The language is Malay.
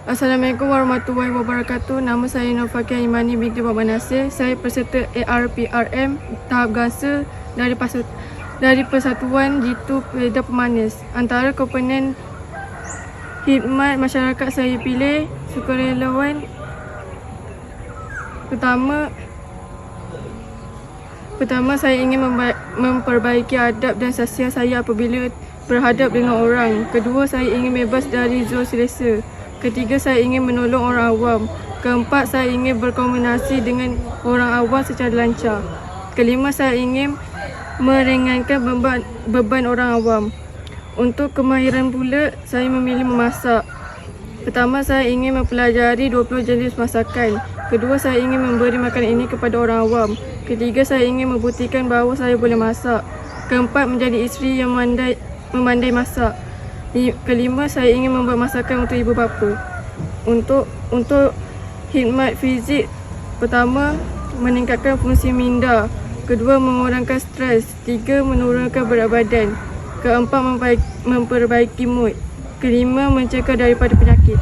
Assalamualaikum warahmatullahi wabarakatuh. Nama saya Nofakia Imani binti Muhammad Nasir. Saya peserta ARPRM tahap gangsa dari Persatuan Jitu Pedas Pemanis. Antara komponen khidmat masyarakat saya pilih sukarelawan. Pertama saya ingin memperbaiki adab dan sasiah saya apabila berhadap dengan orang. Kedua, saya ingin bebas dari zul selesa. Ketiga, saya ingin menolong orang awam. Keempat, saya ingin berkomunikasi dengan orang awam secara lancar. Kelima, saya ingin meringankan beban orang awam. Untuk kemahiran pula, saya memilih memasak. Pertama, saya ingin mempelajari 20 jenis masakan. Kedua, saya ingin memberi makanan ini kepada orang awam. Ketiga, saya ingin membuktikan bahawa saya boleh masak. Keempat, menjadi isteri yang memandai masak. Kelima, saya ingin membuat masakan untuk ibu bapa. Untuk khidmat fizik, pertama, meningkatkan fungsi minda. Kedua, mengurangkan stres. Tiga, menurunkan berat badan. Keempat, memperbaiki mood. Kelima, mencegah daripada penyakit.